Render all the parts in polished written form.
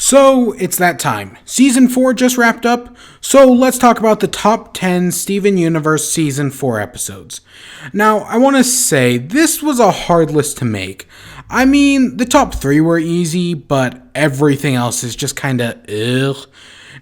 So, it's that time. Season 4 just wrapped up, so let's talk about the top 10 Steven Universe Season 4 episodes. Now, I want to say, this was a hard list to make. I mean, the top 3 were easy, but everything else is just kinda ugh.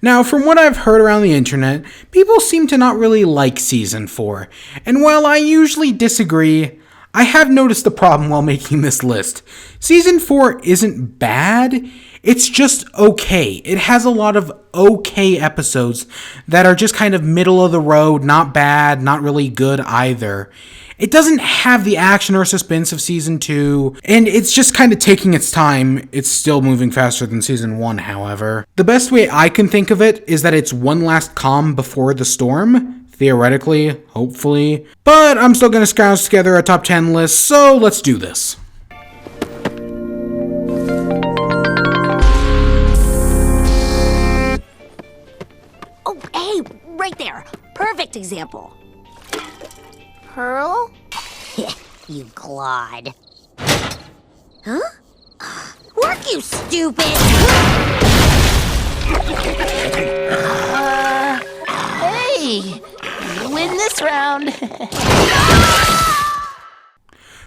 Now, from what I've heard around the internet, people seem to not really like Season 4, and while I usually disagree, I have noticed the problem while making this list. Season 4 isn't bad, it's just okay. It has a lot of okay episodes that are just kind of middle of the road, not bad, not really good either. It doesn't have the action or suspense of Season 2, and it's just kind of taking its time. It's still moving faster than Season 1, however. The best way I can think of it is that it's one last calm before the storm. Theoretically, hopefully. But I'm still gonna scout together a top 10 list, so let's do this. Oh, hey, right there. Perfect example. Pearl? You clod. Huh? Work, you stupid! Hey! You win this round.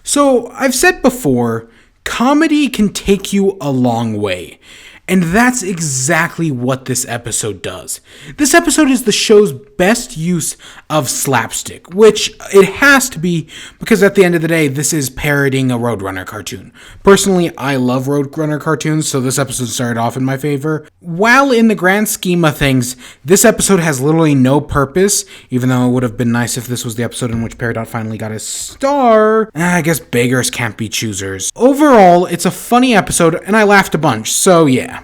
So, I've said before, comedy can take you a long way. And that's exactly what this episode does. This episode is the show's best use of slapstick, which it has to be because at the end of the day, this is parodying a Roadrunner cartoon. Personally, I love Roadrunner cartoons, so this episode started off in my favor. While in the grand scheme of things, this episode has literally no purpose, even though it would have been nice if this was the episode in which Peridot finally got his star. I guess beggars can't be choosers. Overall, it's a funny episode, and I laughed a bunch, so yeah.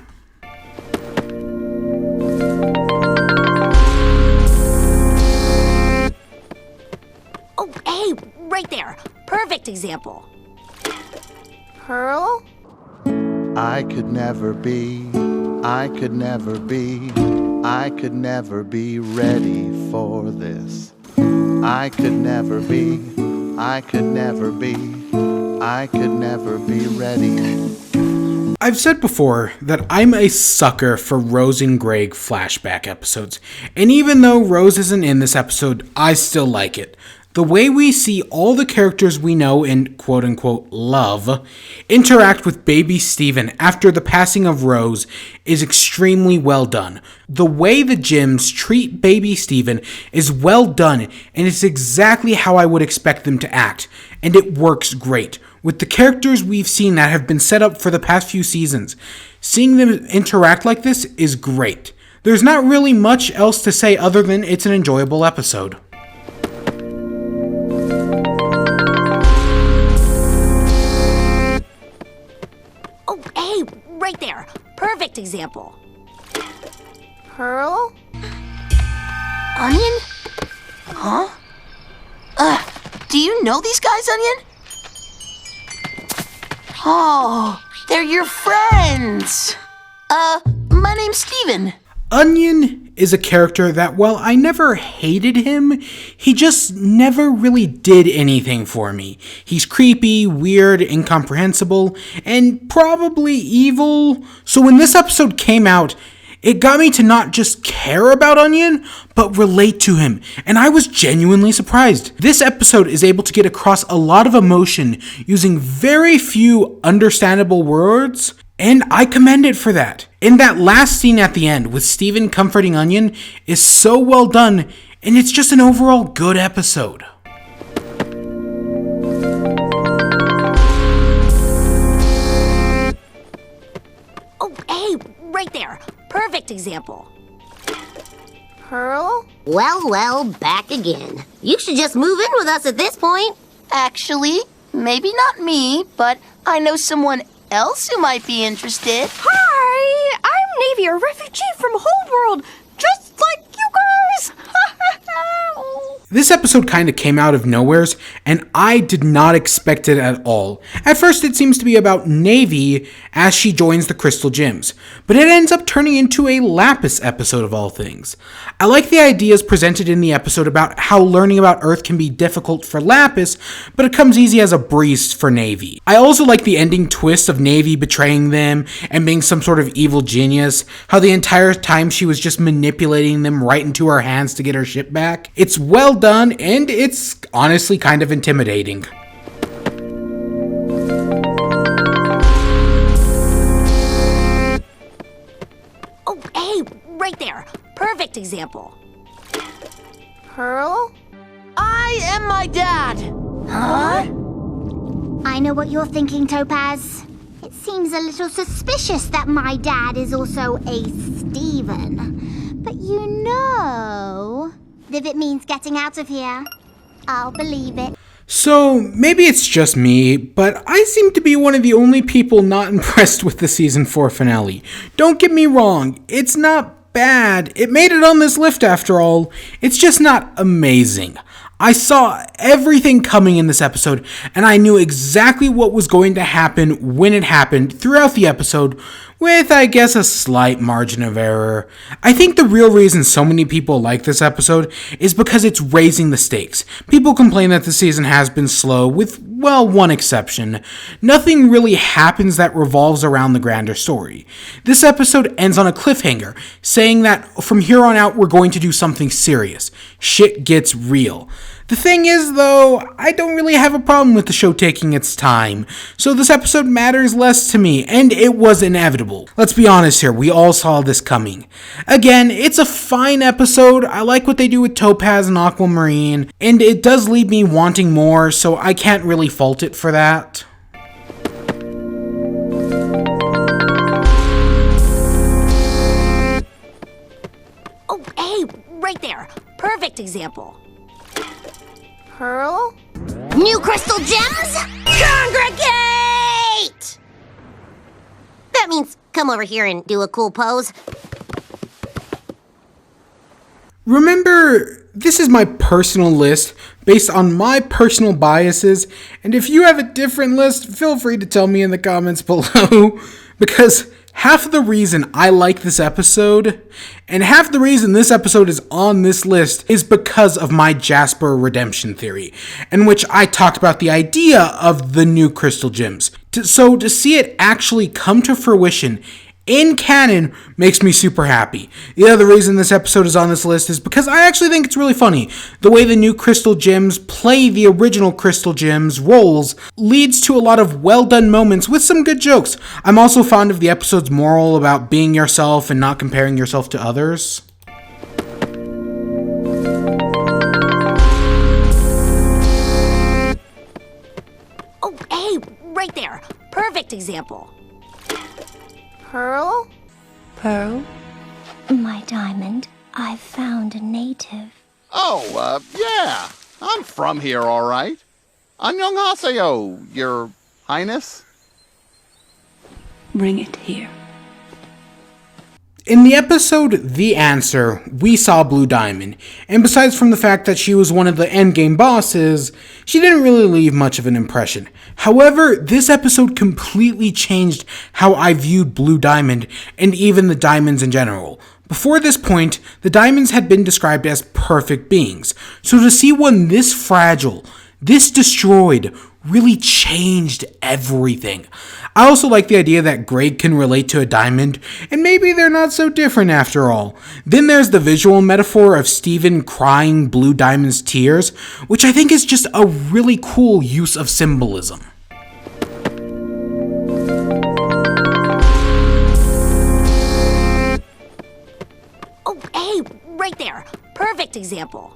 Oh, hey, right there. Perfect example. Pearl? I could never be ready for this. I could never be ready. I've said before that I'm a sucker for Rose and Greg flashback episodes, and even though Rose isn't in this episode, I still like it. The way we see all the characters we know and quote-unquote love interact with baby Steven after the passing of Rose is extremely well done. The way the Jims treat baby Steven is well done, and it's exactly how I would expect them to act, and it works great. With the characters we've seen that have been set up for the past few seasons, seeing them interact like this is great. There's not really much else to say other than it's an enjoyable episode. Oh, hey, right there. Perfect example. Pearl? Onion? Huh? Do you know these guys, Onion? Oh, they're your friends. My name's Steven. Onion is a character that, while I never hated him, he just never really did anything for me. He's creepy, weird, incomprehensible, and probably evil. So when this episode came out, it got me to not just care about Onion, but relate to him, and I was genuinely surprised. This episode is able to get across a lot of emotion using very few understandable words, and I commend it for that. And that last scene at the end with Steven comforting Onion is so well done, and it's just an overall good episode. Oh, hey, right there. Perfect example. Pearl? Well, back again. You should just move in with us at this point. Actually, maybe not me, but I know someone else who might be interested. Hi, I'm Navy, a refugee from Whole World, just like you guys. This episode kind of came out of nowheres, and I did not expect it at all. At first, it seems to be about Navy as she joins the Crystal Gems, but it ends up turning into a Lapis episode of all things. I like the ideas presented in the episode about how learning about Earth can be difficult for Lapis, but it comes easy as a breeze for Navy. I also like the ending twist of Navy betraying them and being some sort of evil genius, how the entire time she was just manipulating them right into her hands to get her ship back. It's well done, and it's honestly kind of intimidating. Oh, hey, right there. Perfect example. Pearl? I am my dad! Huh? I know what you're thinking, Topaz. It seems a little suspicious that my dad is also a Steven. But you know, if it means getting out of here, I'll believe it. So, maybe it's just me, but I seem to be one of the only people not impressed with the Season 4 finale. Don't get me wrong, it's not bad. It made it on this list after all. It's just not amazing. I saw everything coming in this episode, and I knew exactly what was going to happen when it happened throughout the episode, with, I guess, a slight margin of error. I think the real reason so many people like this episode is because it's raising the stakes. People complain that the season has been slow, with, well, one exception. Nothing really happens that revolves around the grander story. This episode ends on a cliffhanger, saying that from here on out we're going to do something serious. Shit gets real. The thing is, though, I don't really have a problem with the show taking its time, so this episode matters less to me, and it was inevitable. Let's be honest here, we all saw this coming. Again, it's a fine episode. I like what they do with Topaz and Aquamarine, and it does leave me wanting more, so I can't really fault it for that. Oh, hey, right there. Perfect example. Pearl? New crystal gems? Congregate! That means come over here and do a cool pose. Remember, this is my personal list based on my personal biases, and if you have a different list, feel free to tell me in the comments below, because half of the reason I like this episode, and half the reason this episode is on this list, is because of my Jasper redemption theory, in which I talked about the idea of the new crystal gems. So to see it actually come to fruition in canon makes me super happy. The other reason this episode is on this list is because I actually think it's really funny. The way the new crystal gems play the original crystal gems roles leads to a lot of well done moments with some good jokes. I'm also fond of the episode's moral about being yourself and not comparing yourself to others. Oh, hey, right there. Perfect example. Pearl? Pearl? My diamond, I've found a native. Oh, yeah. I'm from here, all right. Annyeonghaseyo, Your Highness. Bring it here. In the episode The Answer, we saw Blue Diamond, and besides from the fact that she was one of the endgame bosses, she didn't really leave much of an impression. However, this episode completely changed how I viewed Blue Diamond, and even the diamonds in general. Before this point, the diamonds had been described as perfect beings, so to see one this fragile, this destroyed, really changed everything. I also like the idea that Greg can relate to a diamond, and maybe they're not so different after all. Then there's the visual metaphor of Steven crying Blue Diamond's tears, which I think is just a really cool use of symbolism. Oh, hey, right there. Perfect example.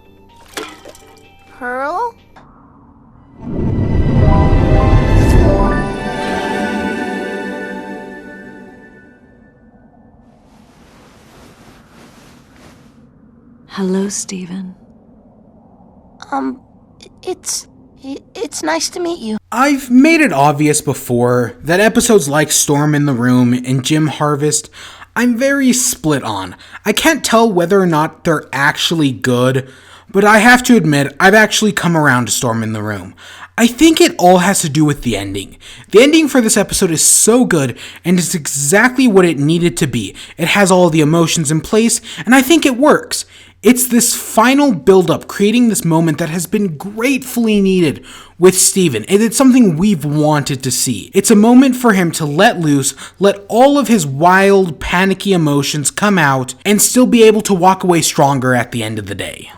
Pearl? Hello, Steven. It's nice to meet you. I've made it obvious before that episodes like Storm in the Room and Jim Harvest, I'm very split on. I can't tell whether or not they're actually good, But I have to admit, I've actually come around to Storm in the Room. I think it all has to do with the ending. The ending for this episode is so good, and it's exactly what it needed to be. It has all the emotions in place, and I think it works. It's this final build-up, creating this moment that has been gratefully needed with Steven, and it's something we've wanted to see. It's a moment for him to let loose, let all of his wild, panicky emotions come out, and still be able to walk away stronger at the end of the day.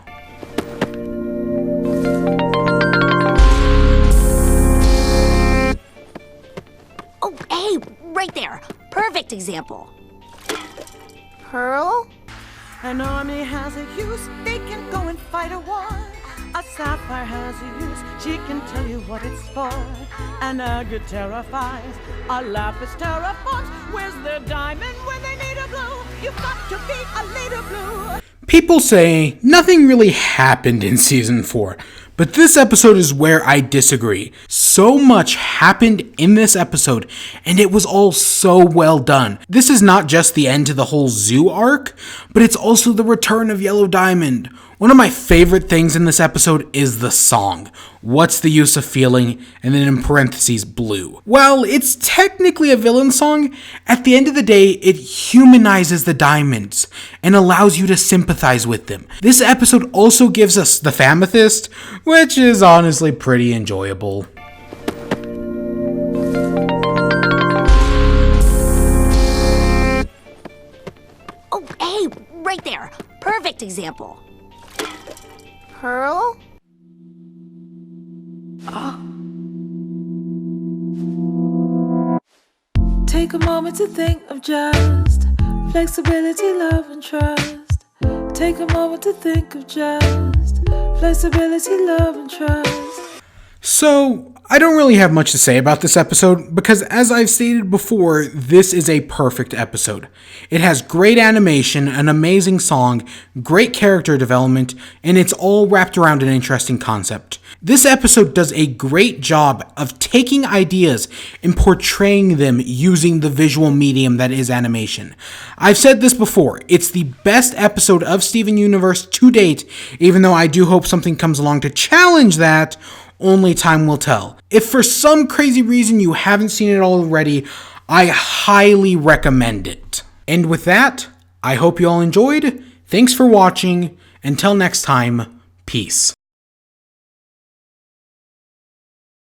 Oh, hey, right there. Perfect example. Pearl? An army has a use, they can go and fight a war. A sapphire has a use, she can tell you what it's for. An agate terrifies, a lapis terrifies. Where's the diamond when they need a blue? You've got to be a leader blue. People say nothing really happened in Season 4, but this episode is where I disagree. So much happened in this episode, and it was all so well done. This is not just the end to the whole zoo arc, but it's also the return of Yellow Diamond. One of my favorite things in this episode is the song, What's the Use of Feeling, and then in parentheses, blue. While it's technically a villain song, at the end of the day, it humanizes the diamonds and allows you to sympathize with them. This episode also gives us the Famethyst, which is honestly pretty enjoyable. Oh, hey, right there. Perfect example. Pearl? Take a moment to think of just flexibility, love, and trust. Take a moment to think of just flexibility, love, and trust. So, I don't really have much to say about this episode because, as I've stated before, this is a perfect episode. It has great animation, an amazing song, great character development, and it's all wrapped around an interesting concept. This episode does a great job of taking ideas and portraying them using the visual medium that is animation. I've said this before, it's the best episode of Steven Universe to date, even though I do hope something comes along to challenge that. Only time will tell. If for some crazy reason you haven't seen it already, I highly recommend it. And with that, I hope you all enjoyed. Thanks for watching. Until next time, peace.